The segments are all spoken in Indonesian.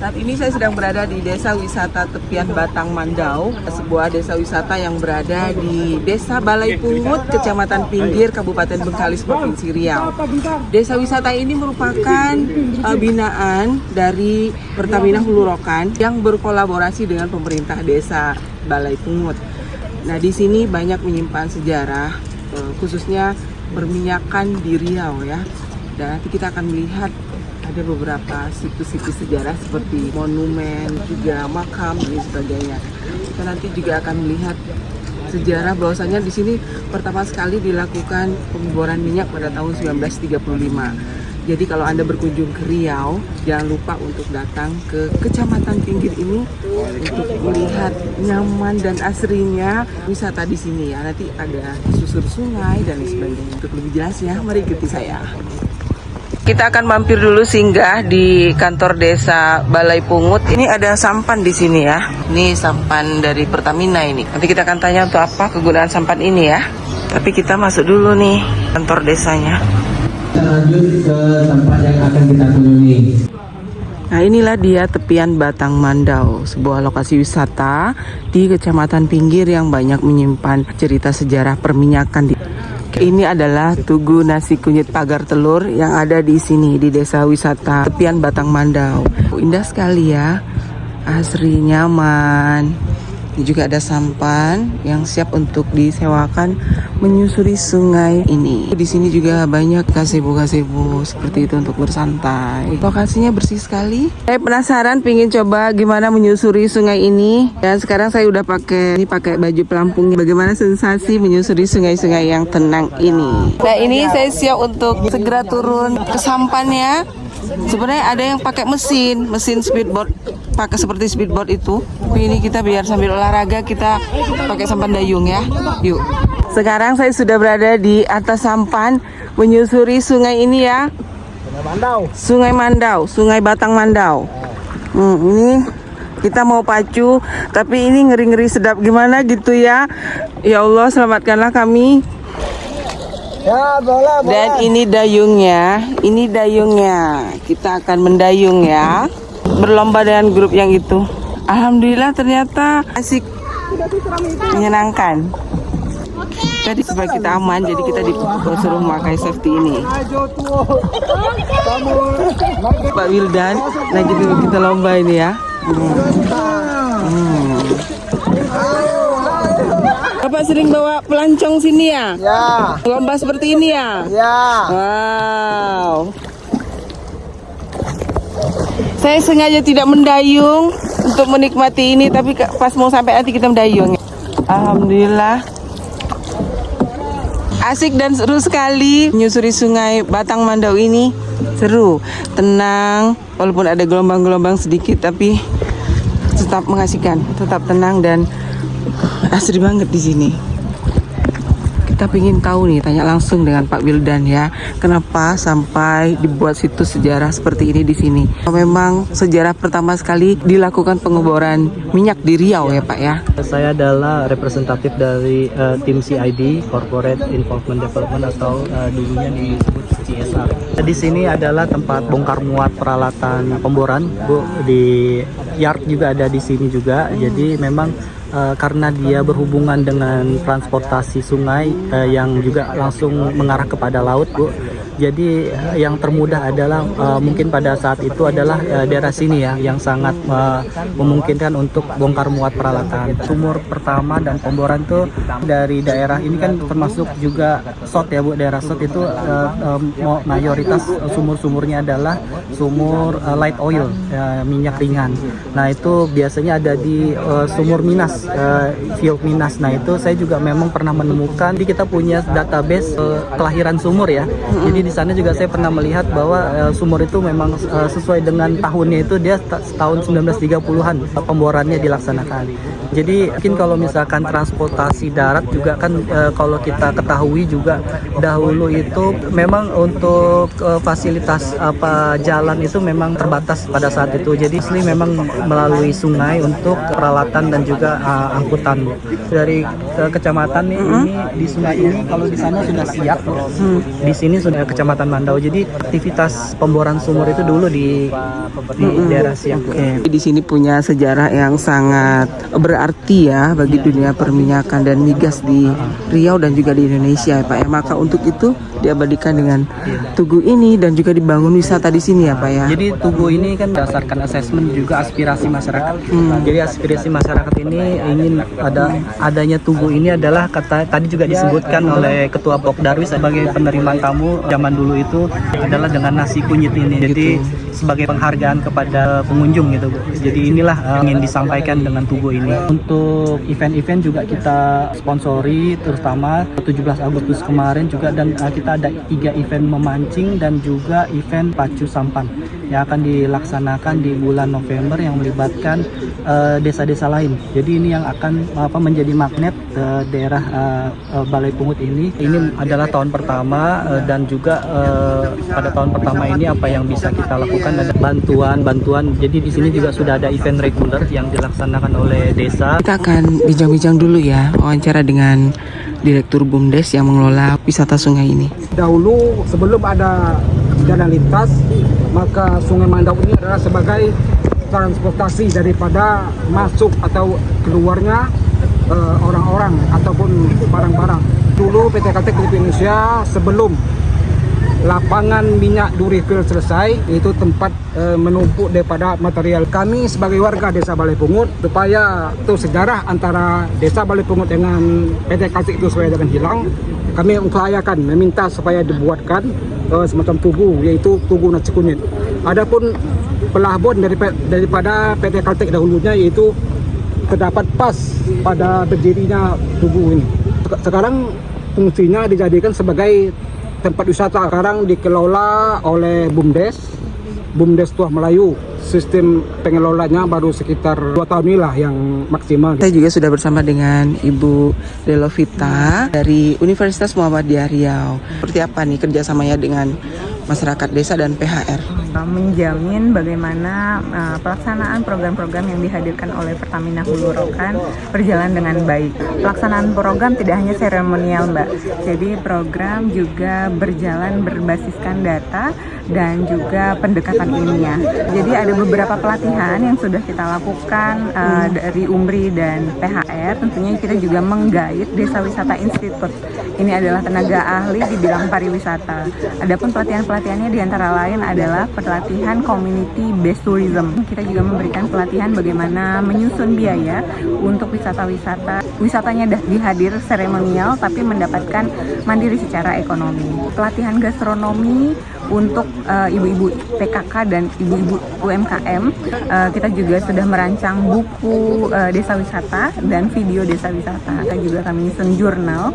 Saat ini saya sedang berada di Desa Wisata Tepian Batang Mandau, sebuah desa wisata yang berada di Desa Balai Pungut, Kecamatan Pinggir, Kabupaten Bengkalis, Provinsi Riau. Desa wisata ini merupakan binaan dari Pertamina Hulu Rokan yang berkolaborasi dengan pemerintah Desa Balai Pungut. Nah, di sini banyak menyimpan sejarah, khususnya perminyakan di Riau ya. Dan nanti kita akan melihat ada beberapa situs-situs sejarah seperti monumen, juga makam dan sebagainya. Kita nanti juga akan melihat sejarah bahwasanya di sini pertama sekali dilakukan pengeboran minyak pada tahun 1935. Jadi kalau Anda berkunjung ke Riau, jangan lupa untuk datang ke Kecamatan Pinggir ini untuk melihat nyaman dan asrinya wisata di sini ya. Nanti ada susur sungai dan sebagainya. Untuk lebih jelas ya, mari ikuti saya. Kita akan mampir dulu singgah di kantor desa Balai Pungut. Ini ada sampan di sini ya. Ini sampan dari Pertamina ini. Nanti kita akan tanya untuk apa kegunaan sampan ini ya. Tapi kita masuk dulu nih kantor desanya. Kita lanjut ke tempat yang akan kita kunjungi. Nah, inilah dia Tepian Batang Mandau, sebuah lokasi wisata di Kecamatan Pinggir yang banyak menyimpan cerita sejarah perminyakan. Ini adalah Tugu Nasi Kunyit Pagar Telur yang ada di sini di Desa Wisata Tepian Batang Mandau. Indah sekali ya, asri, nyaman. Ini juga ada sampan yang siap untuk disewakan menyusuri sungai ini. Di sini juga banyak gazebo-gazebo seperti itu untuk bersantai. Lokasinya bersih sekali. Saya penasaran, pingin coba gimana menyusuri sungai ini. Dan sekarang saya udah pakai baju pelampung. Bagaimana sensasi menyusuri sungai-sungai yang tenang ini. Nah, ini saya siap untuk segera turun ke sampannya. Sebenarnya ada yang pakai mesin speedboat, pakai seperti speedboat itu. Tapi ini kita biar sambil olahraga kita pakai sampan dayung ya. Yuk. Sekarang saya sudah berada di atas sampan menyusuri sungai ini ya. Sungai Mandau, Sungai Batang Mandau. Ini kita mau pacu, tapi ini ngeri-ngeri sedap gimana gitu ya. Ya Allah, selamatkanlah kami. Ya, bola. Dan ini dayungnya, kita akan mendayung ya, berlomba dengan grup yang itu. Alhamdulillah ternyata asik, menyenangkan. Tadi supaya kita aman, jadi kita disuruh memakai safety ini. Pak Wildan, nah gitu kita lomba ini ya. Bapak sering bawa pelancong sini ya? Ya. Lomba seperti ini ya? Ya. Wow. Saya sengaja tidak mendayung untuk menikmati ini, tapi pas mau sampai nanti kita mendayung. Alhamdulillah. Asik dan seru sekali menyusuri sungai Batang Mandau ini. Seru, tenang, walaupun ada gelombang-gelombang sedikit, tapi tetap mengasihkan, tetap tenang dan asri banget di sini. Kita pengen tahu nih, tanya langsung dengan Pak Wildan ya, kenapa sampai dibuat situs sejarah seperti ini di sini. Memang sejarah pertama sekali dilakukan pengeboran minyak di Riau ya Pak ya. Saya adalah representatif dari tim CID, Corporate Involvement Development, atau dulunya disebut CSR. Di sini adalah tempat bongkar muat peralatan pemboran, Bu. Di yard juga ada di sini juga. Jadi memang karena dia berhubungan dengan transportasi sungai yang juga langsung mengarah kepada laut, Bu. Jadi yang termudah adalah mungkin pada saat itu adalah daerah sini ya, yang sangat memungkinkan untuk bongkar muat peralatan. Sumur pertama dan pemboran tuh dari daerah ini kan termasuk juga SOT ya, Bu. Daerah SOT itu mayoritas sumur-sumurnya adalah sumur light oil, minyak ringan. Nah, itu biasanya ada di sumur Minas, field Minas. Nah, itu saya juga memang pernah menemukan. Jadi kita punya database kelahiran sumur ya. Jadi di sana juga saya pernah melihat bahwa sumur itu memang sesuai dengan tahunnya itu dia tahun 1930-an pemborannya dilaksanakan. Jadi mungkin kalau misalkan transportasi darat juga kan kalau kita ketahui juga dahulu itu memang untuk fasilitas jalan itu memang terbatas pada saat itu. Jadi asli memang melalui sungai untuk peralatan dan juga angkutan. Dari kecamatan nih, ini di sungai ini kalau di sana sudah siap, di sini sudah Kecamatan Mandau. Jadi aktivitas pemboran sumur itu dulu di daerah Siak. Di sini punya sejarah yang sangat berarti ya bagi dunia perminyakan dan migas di Riau dan juga di Indonesia ya Pak ya. Maka untuk itu diabadikan dengan tugu ini dan juga dibangun wisata di sini ya Pak ya. Jadi tugu ini kan berdasarkan asesmen juga aspirasi masyarakat. Jadi aspirasi masyarakat ini ingin adanya tugu ini adalah tadi juga disebutkan oleh Ketua Pokdarwis sebagai penerimaan tamu zaman dulu itu adalah dengan nasi kunyit ini. Jadi sebagai penghargaan kepada pengunjung gitu Bu. Jadi inilah ingin disampaikan dengan tugu ini. Untuk event-event juga kita sponsori, terutama 17 Agustus kemarin juga, dan kita ada 3 event memancing dan juga event pacu sampan yang akan dilaksanakan di bulan November yang melibatkan desa-desa lain. Jadi ini yang akan menjadi magnet daerah Balai Pungut ini. Ini adalah tahun pertama dan juga pada tahun pertama ini apa yang bisa kita lakukan ada bantuan. Jadi di sini juga sudah ada event reguler yang dilaksanakan oleh desa. Kita akan bincang-bincang dulu ya, wawancara dengan Direktur BUMDes yang mengelola wisata sungai ini. Dahulu sebelum ada jalan lintas, maka Sungai Mandau ini adalah sebagai transportasi daripada masuk atau keluarnya orang-orang ataupun barang-barang. Dulu PT Kaltek Indonesia sebelum lapangan minyak Duri Field selesai, itu tempat menumpuk daripada material. Kami sebagai warga Desa Balai Pungut, supaya itu sejarah antara Desa Balai Pungut dengan PT Kaltek itu supaya jangan hilang, kami mengupayakan meminta supaya dibuatkan semacam tugu, yaitu tugu nasi kunyit. Adapun pelabuhan daripada PT Kaltek dahulunya yaitu terdapat pas pada berdirinya tugu ini. Sekarang fungsinya dijadikan sebagai tempat wisata. Sekarang dikelola oleh BUMDes Tuah Melayu. Sistem pengelolanya baru sekitar 2 tahun inilah yang maksimal. Saya juga sudah bersama dengan Ibu Delovita dari Universitas Muhammadiyah Riau. Seperti apa nih kerjasamanya dengan masyarakat desa dan PHR? Menjamin bagaimana pelaksanaan program-program yang dihadirkan oleh Pertamina Hulu Rokan berjalan dengan baik. Pelaksanaan program tidak hanya seremonial Mbak, jadi program juga berjalan berbasiskan data dan juga pendekatan ilmiah. Jadi ada beberapa pelatihan yang sudah kita lakukan dari UMRI dan PHR. Tentunya kita juga menggait Desa Wisata Institute. Ini adalah tenaga ahli di bidang pariwisata. Adapun pelatihannya diantara lain adalah pelatihan community based tourism. Kita juga memberikan pelatihan bagaimana menyusun biaya untuk wisatanya dihadir seremonial tapi mendapatkan mandiri secara ekonomi. Pelatihan gastronomi untuk ibu-ibu PKK dan ibu-ibu UMKM. Kita juga sudah merancang buku desa wisata dan video desa wisata. Kita juga kami nyusun jurnal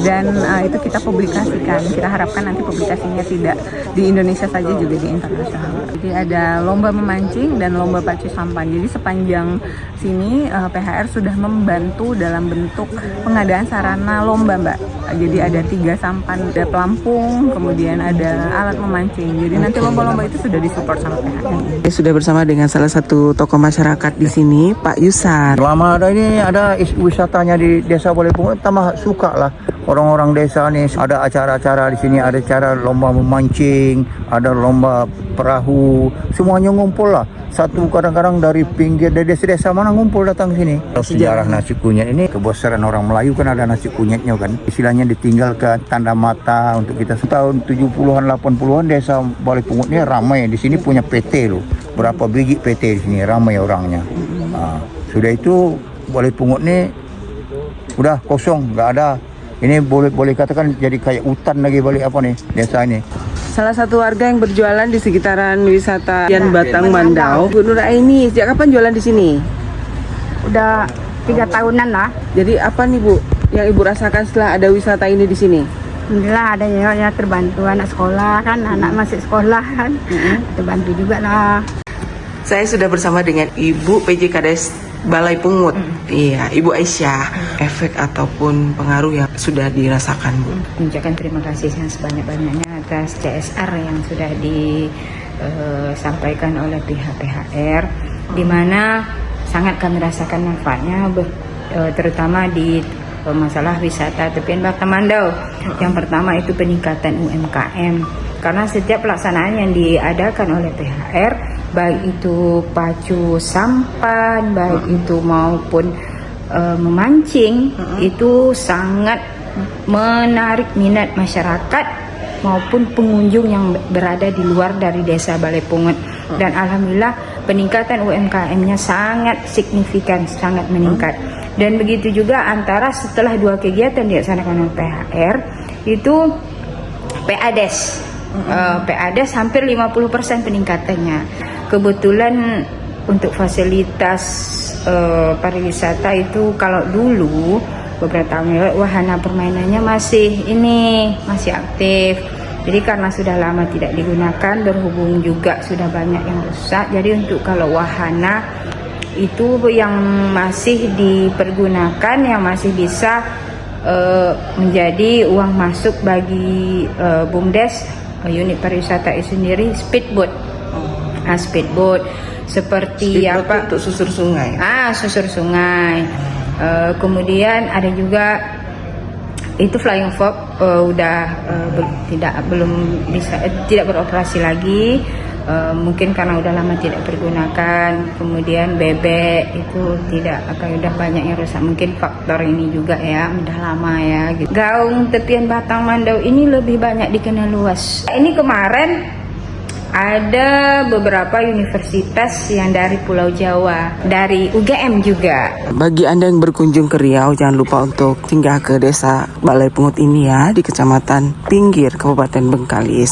dan itu kita publikasikan. Kita harapkan nanti publikasinya tidak di Indonesia saja, juga di internasional. Jadi ada lomba memancing dan lomba pacu sampan. Jadi sepanjang sini PHR sudah membantu dalam bentuk pengadaan sarana lomba Mbak. Jadi ada 3 sampan, ada pelampung, kemudian ada alat memancing. Jadi nanti lomba-lomba itu sudah disupport sama PHR. Saya sudah bersama dengan salah satu tokoh masyarakat di sini, Pak Yusar. Selama ada wisatanya di Desa Balai Pungut, tambah suka lah orang-orang desa nih. Ada acara-acara di sini, ada acara lomba memancing, ada lomba perahu, semuanya ngumpul lah. Satu kadang-kadang dari pinggir dari desa-desa mana ngumpul datang sini. Sejarah nasi kunyit ini, kebesaran orang Melayu kan ada nasi kunyitnya kan. Istilahnya ditinggalkan tanda mata untuk kita. Tahun 70-an 80-an Desa Balai Pungut ini ramai. Di sini punya PT loh. Berapa biji PT di sini, ramai orangnya. Sudah itu Balai Pungut ini udah kosong, nggak ada. Ini boleh katakan jadi kayak hutan lagi balik apa nih desa ini. Salah satu warga yang berjualan di sekitaran wisata Batang Mandau. Bu Nur Aini, sejak kapan jualan di sini? Udah 3 tahunan lah. Jadi apa nih Bu yang Ibu rasakan setelah ada wisata ini di sini? Alhamdulillah ada ya terbantu anak sekolah kan, anak masih sekolah kan. Terbantu juga lah. Saya sudah bersama dengan Ibu PJKades Balai Pungut. Iya, Ibu Aisyah. Efek ataupun pengaruh yang sudah dirasakan, Bu? Mengucapkan terima kasih yang sebanyak-banyaknya atas CSR yang sudah disampaikan oleh pihak PHR, di mana sangat kami rasakan manfaatnya, terutama di masalah wisata tepian Batang Mandau. Yang pertama itu peningkatan UMKM, karena setiap pelaksanaan yang diadakan oleh PHR, baik itu pacu sampan, baik itu maupun memancing, itu sangat menarik minat masyarakat maupun pengunjung yang berada di luar dari desa Balai Pungut. Dan alhamdulillah peningkatan UMKM-nya sangat signifikan, sangat meningkat. Dan begitu juga antara setelah 2 kegiatan dilaksanakan oleh PHR itu PADES. PADES hampir 50% peningkatannya. Kebetulan untuk fasilitas pariwisata itu kalau dulu beberapa tahun lalu wahana permainannya masih aktif. Jadi karena sudah lama tidak digunakan, berhubung juga sudah banyak yang rusak, jadi untuk kalau wahana itu yang masih dipergunakan, yang masih bisa menjadi uang masuk bagi BUMDes, unit pariwisata itu sendiri, speedboat. Speedboat seperti Speedboat untuk susur sungai. Susur sungai. Kemudian ada juga itu flying fox tidak beroperasi lagi, mungkin karena udah lama tidak pergunakan. Kemudian bebek itu udah banyak yang rusak, mungkin faktor ini juga ya, udah lama ya gitu. Gaung tepian Batang Mandau ini lebih banyak dikenal luas. Ini kemarin ada beberapa universitas yang dari Pulau Jawa, dari UGM juga. Bagi Anda yang berkunjung ke Riau, jangan lupa untuk singgah ke desa Balai Pungut ini ya, di Kecamatan Pinggir, Kabupaten Bengkalis.